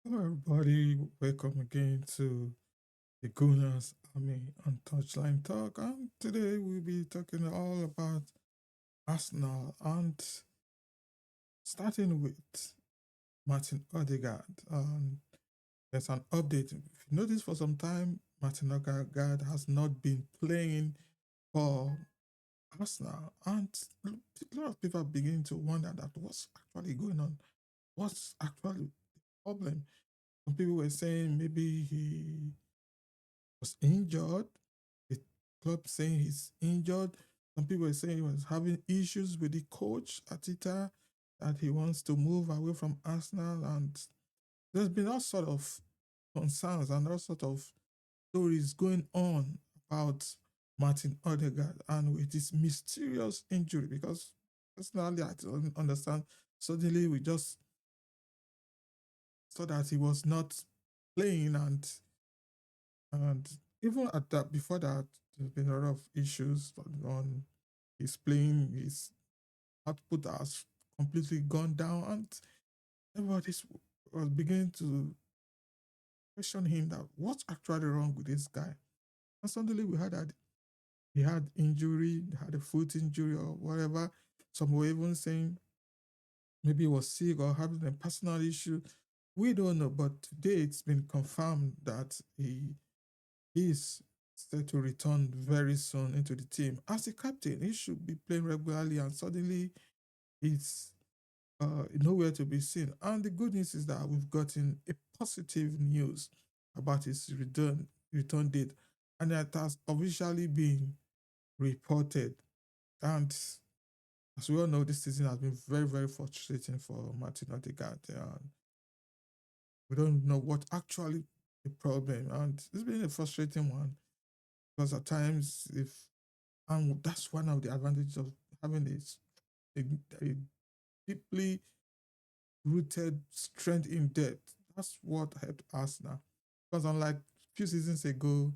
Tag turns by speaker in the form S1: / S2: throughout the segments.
S1: Hello, everybody. Welcome again to the Gooners Army on Touchline Talk. And today we'll be talking all about Arsenal and starting with Martin Ødegaard. There's an update. If you notice, for some time, Martin Ødegaard has not been playing for Arsenal. And a lot of people are beginning to wonder that what's actually going on? What's actually the problem? Some people were saying maybe he was injured. The club saying he's injured. Some people are saying he was having issues with the coach Atita, that he wants to move away from Arsenal, and there's been all sort of concerns and all sort of stories going on about Martin Ødegaard and with this mysterious injury. Because personally, I don't understand. Suddenly, we just saw that he was not playing, and even at that, before that, there's been a lot of issues on his playing. His output has completely gone down, and everybody was beginning to question him that what's actually wrong with this guy. And suddenly we heard that he had injury, had a foot injury or whatever. Some were even saying maybe he was sick or having a personal issue. We don't know, but today it's been confirmed that he is set to return very soon into the team. As a captain, he should be playing regularly, and suddenly it's nowhere to be seen. And the good news is that we've gotten a positive news about his return date, and it has officially been reported. And as we all know, this season has been very, very frustrating for Martin Ødegaard. And we don't know what actually the problem, and it's been a frustrating one because at times, if and that's one of the advantages of having a deeply rooted strength in depth. That's what helped us now. Because unlike a few seasons ago,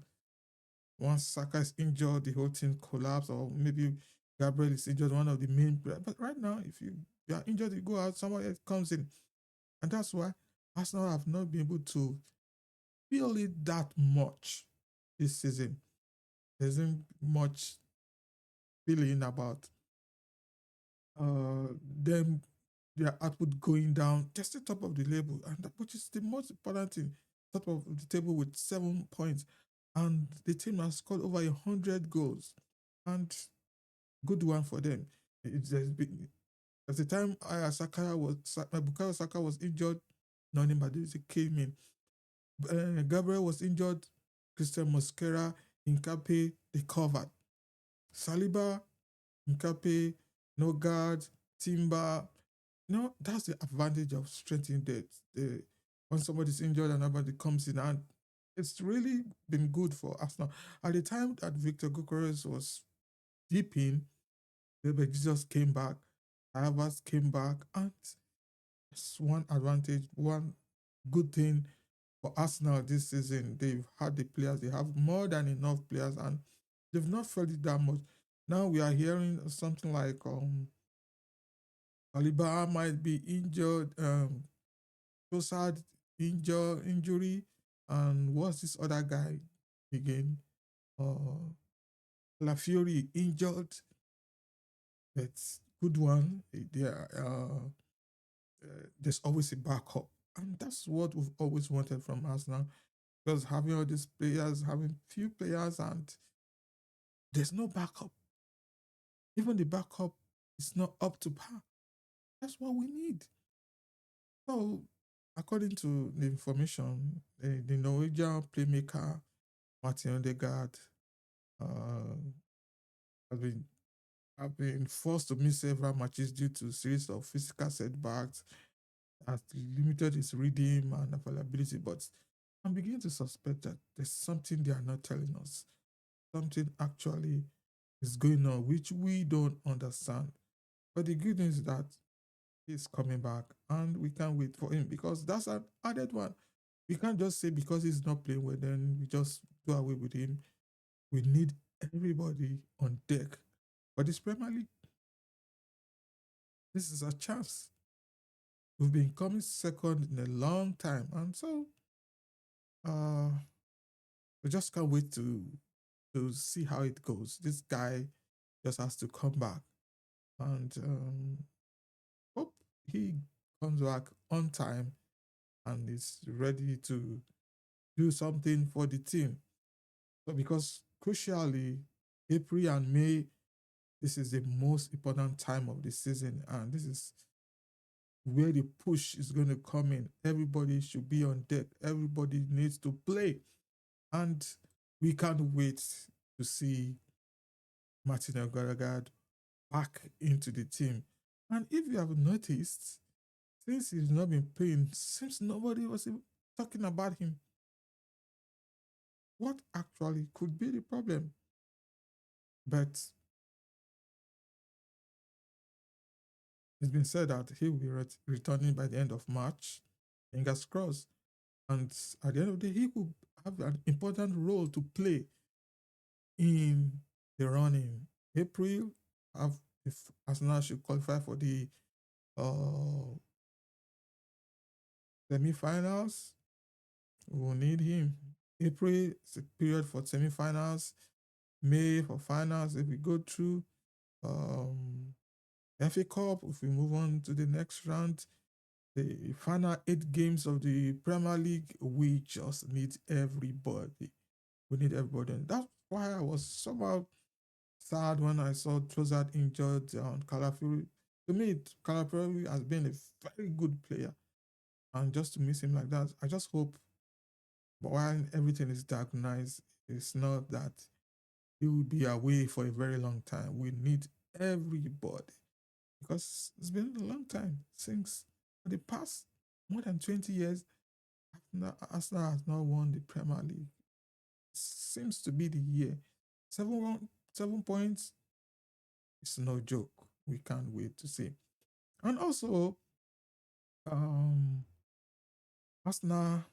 S1: once Saka is injured, the whole team collapse, or maybe Gabriel is injured, one of the main players. But right now, if you are injured, you go out, someone else comes in. And that's why Arsenal have not been able to feel it that much this season. There isn't much feeling about them, their output going down, just the top of the label, and which is the most important thing, top of the table with 7 points, and the team has scored over 100 goals, and good one for them. There's been at the time Bukayo Saka was injured, Noni Madueke came in. Gabriel was injured, Christian Mosquera, Incape, they covered. Saliba, Nkape, Nogard, Timber. No, that's the advantage of strengthening depth. When somebody's injured and nobody comes in, and it's really been good for Arsenal. At the time that Victor Gukores was deep in, Gabriel Jesus came back, Havertz came back, and it's one advantage, one good thing for Arsenal this season. They've had the players, they have more than enough players, and they've not felt it that much. Now we are hearing something like Aliba might be injured, Trossard injury, and what's this other guy again? La Fury injured. That's good one. There's always a backup, and that's what we've always wanted from us now. Because having all these players, having few players, and there's no backup. Even the backup is not up to par. That's what we need. So, according to the information, the Norwegian playmaker Martin Ødegaard uh, has been forced to miss several matches due to a series of physical setbacks that limited his rhythm and availability. But I'm beginning to suspect that there's something they are not telling us. Something actually is going on which we don't understand. But the good news is that he's coming back and we can't wait for him because that's an added one. We can't just say because he's not playing well, then we just do away with him. We need everybody on deck. But this Premier League, this is a chance. we've been coming second in a long time, and so uh, we just can't wait to see how it goes. This guy just has to come back, and hope he comes back on time and is ready to do something for the team. So because crucially, April and May, this is the most important time of the season, and this is where the push is going to come in. Everybody should be on deck. Everybody needs to play, and we can't wait to see Martin Ødegaard back into the team. And if you have noticed, since he's not been playing, since nobody was even talking about him, what actually could be the problem? But it's been said that he will be returning by the end of March. Fingers crossed. And at the end of the day, he will have an important role to play in the running. April, if Arsenal should qualify for the uh, semi-finals, we will need him. April is a period for semi-finals. May for finals. If we go through um, FA Cup, if we move on to the next round, the final 8 games of the Premier League, we just need everybody. We need everybody. And that's why I was somehow sad when I saw Trossard injured on Calafiori. To me, Calafiori has been a very good player. And just to miss him like that, I just hope, but while everything is diagnosed, it's not that he will be away for a very long time. We need everybody because it's been a long time since for the past more than 20 years, Arsenal has not won the Premier League. It seems to be the year. 7 points is no joke. We can't wait to see. And also, um, Arsenal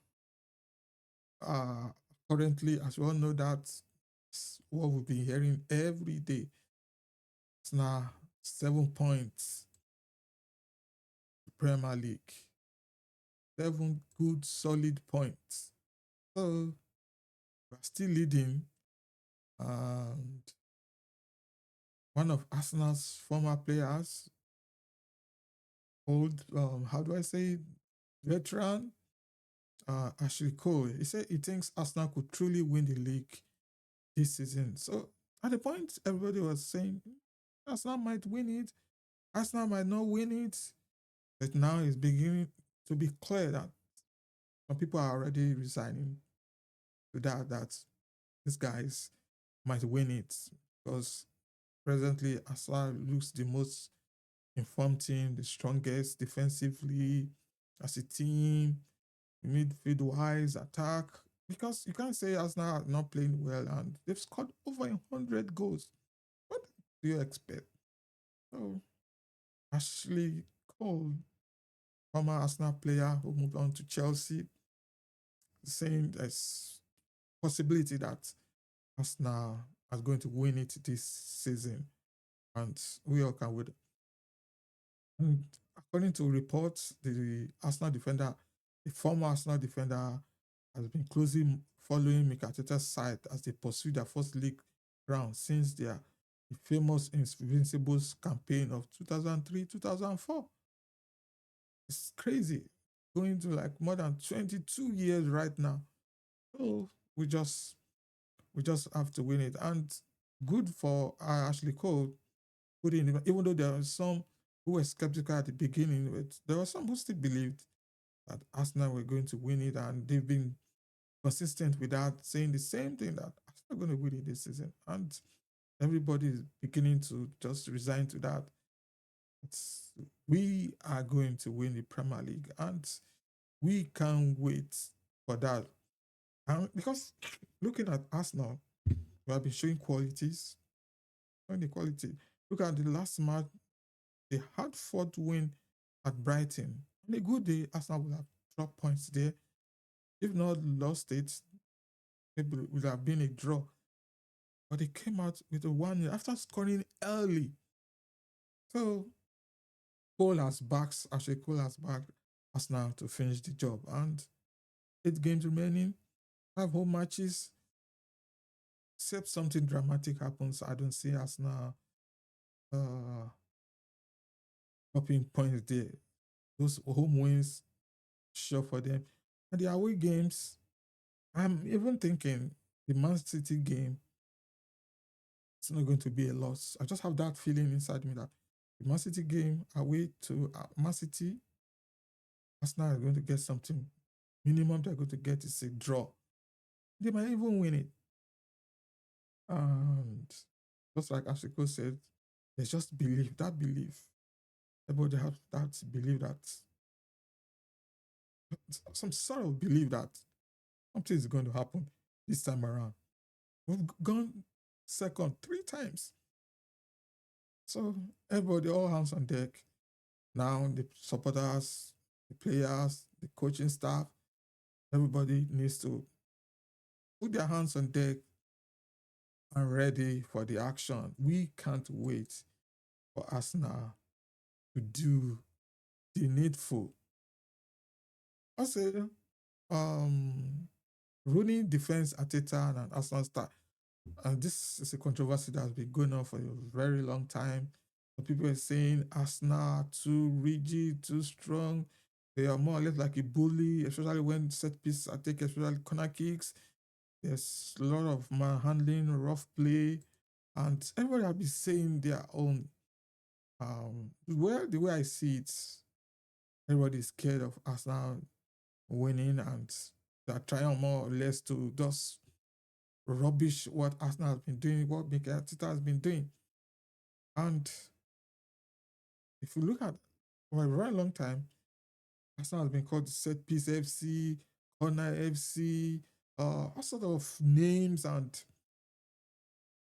S1: uh, currently, as we all know, that's what we've been hearing every day. Arsenal 7 points, Premier League, 7 good solid points. So we're still leading, and one of Arsenal's former players, old, how do I say, veteran, Ashley Cole, he said he thinks Arsenal could truly win the league this season. So at the point, everybody was saying Arsenal might win it, Arsenal might not win it, but now it's beginning to be clear that some people are already resigning to that these guys might win it because presently Arsenal looks the most informed team, the strongest defensively as a team, midfield wise, attack. Because you can't say Arsenal are not playing well and they've scored over 100 goals. What do you expect? So Ashley Cole, former Arsenal player who moved on to Chelsea, saying there's possibility that Arsenal are going to win it this season, and we all can wait. And according to reports, the Arsenal defender, the former Arsenal defender, has been closely following Mikel Arteta's side as they pursue their first league round since their the famous Invincibles campaign of 2003-2004. It's crazy, going to like more than 22 years right now. So we just have to win it, and good for Ashley Cole putting in, even though there were some who were skeptical at the beginning, but there were some who still believed that Arsenal were going to win it, and they've been consistent with that, saying the same thing that Arsenal are going to win it this season, and everybody is beginning to just resign to that. It's, we are going to win the Premier League, and we can't wait for that. And because looking at Arsenal, we have been showing qualities, showing the quality. Look at the last match, they had fought win at Brighton. On a good day, Arsenal would have dropped points there. If not lost it, maybe it would have been a draw. But they came out with a 1-0 after scoring early. So Cole has backs, actually Cole has back. Arsenal to finish the job. And 8 games remaining, 5 home matches. Except something dramatic happens, I don't see Arsenal uh, dropping points there. Those home wins, sure for them. And the away games, I'm even thinking the Man City game, it's not going to be a loss. I just have that feeling inside me that the Man City game away to Man City, Arsenal are going to get something. Minimum they're going to get is a draw. They might even win it. And just like Ashiko said, there's just belief, that belief. Everybody has that belief that some sort of belief that something is going to happen this time around. We've gone second 3 times. So everybody, all hands on deck. Now the supporters, the players, the coaching staff, everybody needs to put their hands on deck and ready for the action. We can't wait for Arsenal to do the needful. I say, Rooney defends Ateta and Arsenal star. And this is a controversy that has been going on for a very long time. People are saying Arsenal too rigid, too strong. They are more or less like a bully, especially when set pieces are taken, especially corner kicks. There's a lot of manhandling, rough play, and everybody has been saying their own. The way I see it, everybody is scared of Arsenal winning, and they're trying more or less to just rubbish what Arsenal has been doing, what Mikel Arteta has been doing. And if you look at for a very long time, Arsenal has been called the set piece FC, corner FC, all sort of names, and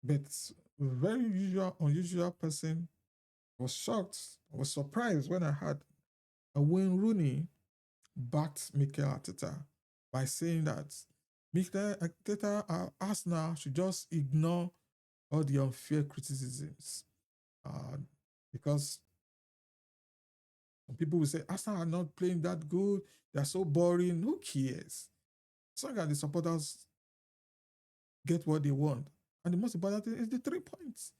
S1: but a very unusual person was shocked, was surprised when I heard Wayne Rooney backed Mikel Arteta by saying that Mikel Arteta Arsenal should just ignore all the unfair criticisms because some people will say Arsenal are not playing that good, they're so boring. Who cares? As long as the supporters get what they want. And the most important thing is the 3 points.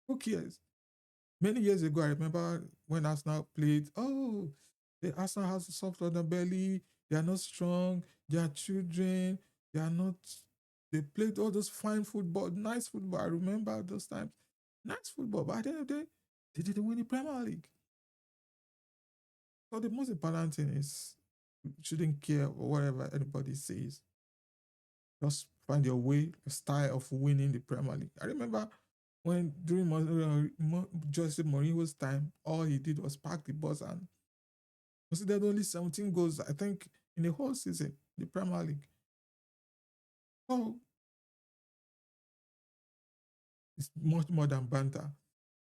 S1: Who cares? Many years ago, I remember when Arsenal played, the Arsenal has a soft underbelly, they are not strong, they are children, they are not, they played all those fine football, nice football. I remember those times. Nice football, but at the end of the day, they didn't win the Premier League. So the most important thing is you shouldn't care whatever anybody says. Just find your way, a style of winning the Premier League. I remember when during Jose Mourinho's time, all he did was park the bus and considered only 17 goals, I think, in the whole season, the Premier League. So it's much more than banter.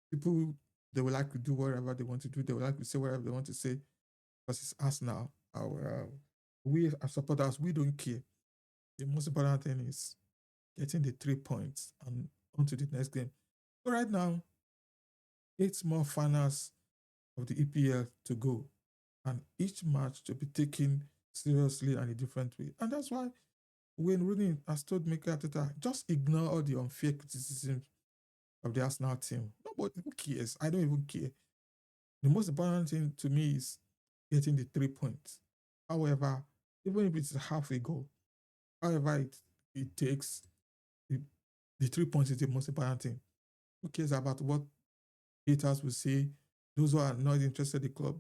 S1: People, they will like to do whatever they want to do. They will like to say whatever they want to say because it's us now. We as supporters, we don't care. The most important thing is getting the 3 points and on to the next game. So right now, 8 more finals of the EPL to go, and each match to be taken seriously and a different way. And that's why when Rooney has told Mikel Arteta, just ignore all the unfair criticism of the Arsenal team. Nobody, who cares? I don't even care. The most important thing to me is getting the 3 points. However, even if it's half a goal, however it takes, the 3 points is the most important thing. Who cares about what haters will say? Those who are not interested in the club,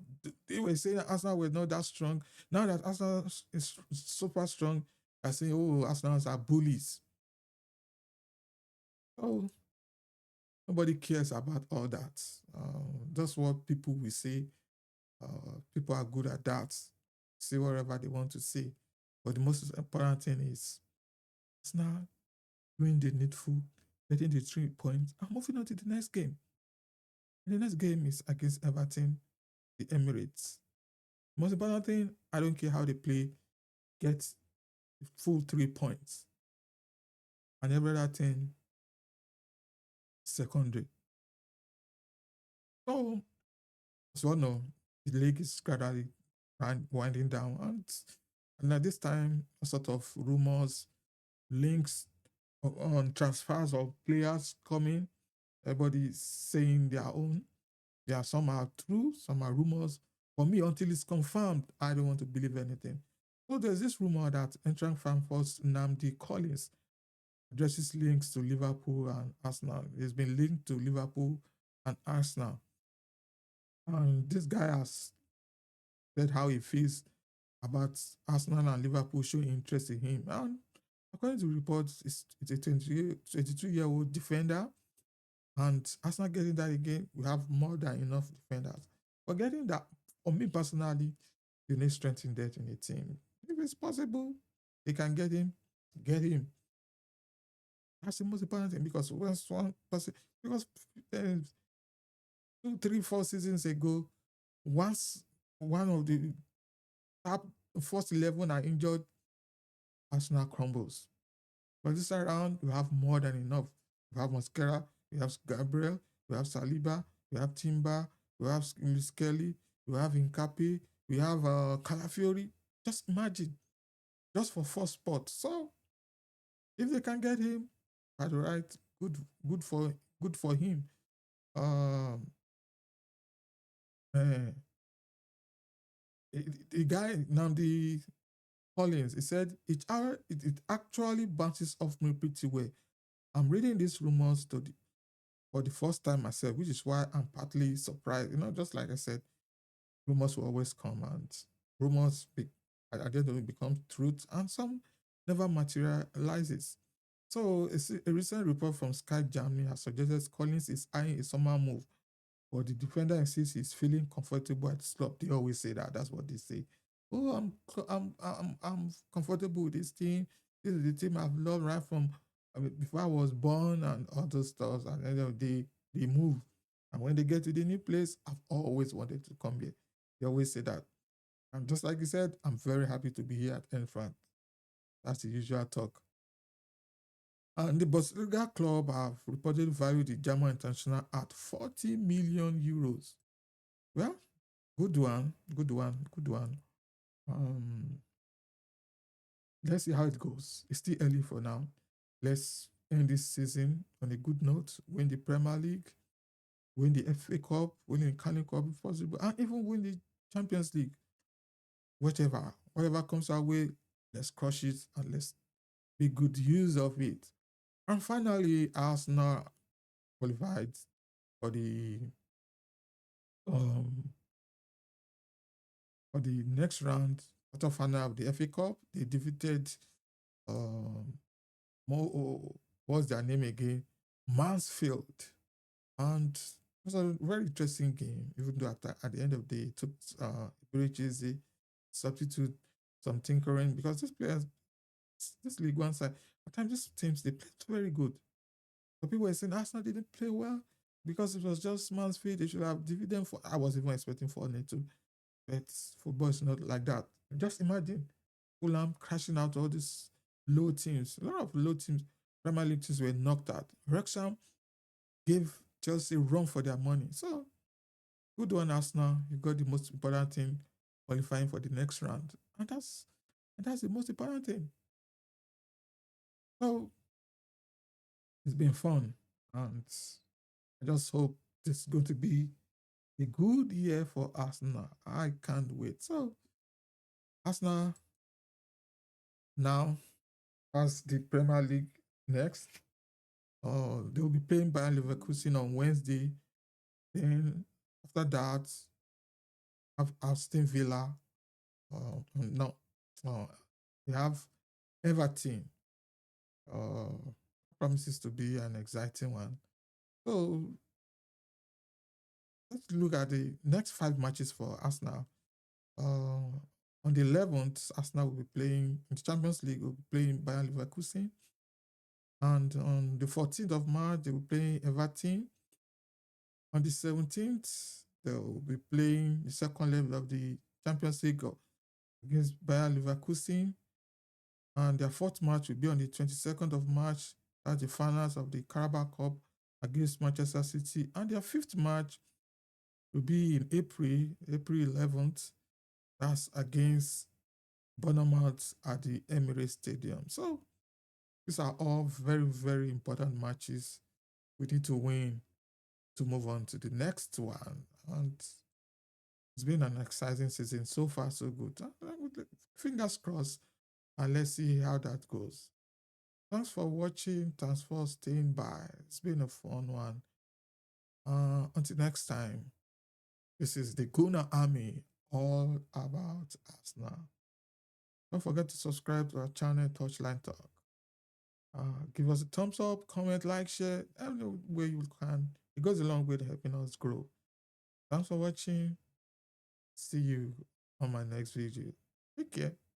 S1: they were saying Arsenal were not that strong. Now that Arsenal is super strong, they're saying, oh, Arsenal are bullies. Oh, nobody cares about all that. That's what people will say. People are good at that. Say whatever they want to say. But the most important thing is Arsenal doing the needful, getting the 3 points, and moving on to the next game. And the next game is against Everton, the Emirates. Most important thing, I don't care how they play, get the full 3 points. And every other thing, secondary. So, as you all know, the league is gradually winding down. And at this time, a sort of rumors, links on transfers of players coming. Everybody saying their own. Yeah, some are true, some are rumors. For me, until it's confirmed, I don't want to believe anything. So there's this rumor that entrant fan force Nnamdi Collins addresses links to Liverpool and Arsenal. He's been linked to Liverpool and Arsenal. And this guy has said how he feels about Arsenal and Liverpool showing interest in him. And according to reports, it's a 22-year-old defender. And Arsenal getting that again, we have more than enough defenders. But getting that, for me personally, you need strength in depth in the team. If it's possible, they can get him, get him. That's the most important thing because once one person, because 2, 3, 4 seasons ago, once one of the top first 11 are injured, Arsenal crumbles. But this round, we have more than enough. We have Mosquera, we have Gabriel, we have Saliba, we have Timber, we have Kelly, we have Incapi, we have Calafiori. Just imagine, just for first spot. So if they can get him at the right, good for him. The guy Nnamdi Collins, he said it actually bounces off me pretty well. I'm reading these rumors for the first time myself, which is why I'm partly surprised. Just like I said, rumors will always come, and rumors at the end of it become truth, and some never materializes. So a recent report from Sky Germany has suggested Collins is eyeing a summer move, but the defender insists he's feeling comfortable at the club. They always say that. That's what they say. Oh, I'm comfortable with this team. This is the team I've loved right from before I was born and all those stuff. And at the end of the day, they move. And when they get to the new place, I've always wanted to come here. They always say that. And just like you said, I'm very happy to be here at Enfront. That's the usual talk. And the Bundesliga club have reportedly valued the German international at 40 million euros. Well, good one. Let's see how it goes. It's still early for now. Let's end this season on a good note. Win the Premier League, win the FA Cup, win the Carling Cup if possible, and even win the Champions League. Whatever comes our way, let's crush it and let's make good use of it. And finally, Arsenal qualified for the um for the next round, quarterfinal of the FA Cup. They defeated what's their name again? Mansfield. And it was a very interesting game, even though at the end of the day, it took very easy substitute some tinkering because these players, this League One side, at times these teams, they played very good. But people were saying Arsenal didn't play well because it was just Mansfield. They should have dividend for. I was even expecting 4-0 too. But football is not like that. Just imagine Fulham crashing out all these low teams. A lot of low teams, Premier League teams were knocked out. Wrexham gave Chelsea a run for their money. So, good one, Arsenal. You got the most important thing, qualifying for the next round. And that's the most important thing. So, it's been fun. And I just hope this is going to be a good year for Arsenal. I can't wait. So, Arsenal now has the Premier League next. They will be playing Bayern Leverkusen on Wednesday. Then after that, have Aston Villa. No, they have Everton. Promises to be an exciting one. So let's look at the next 5 matches for Arsenal. On the 11th, Arsenal will be playing in the Champions League. Will be playing Bayern Leverkusen. And on the 14th of March, they will play Everton. On the 17th, they will be playing the second level of the Champions League against Bayern Leverkusen. And their fourth match will be on the 22nd of March. That's the finals of the Carabao Cup against Manchester City. And their fifth match will be in April 11th. That's against Bournemouth at the Emirates Stadium. So these are all very, very important matches we need to win to move on to the next one. And it's been an exciting season. So far, so good. Fingers crossed, and let's see how that goes. Thanks for watching. Thanks for staying by. It's been a fun one. Until next time, this is the Gooner Army, all about Arsenal. Don't forget to subscribe to our channel, Touchline Talk. Give us a thumbs up, comment, like, share, every way you can. It goes a long way to helping us grow. Thanks for watching. See you on my next video. Take care.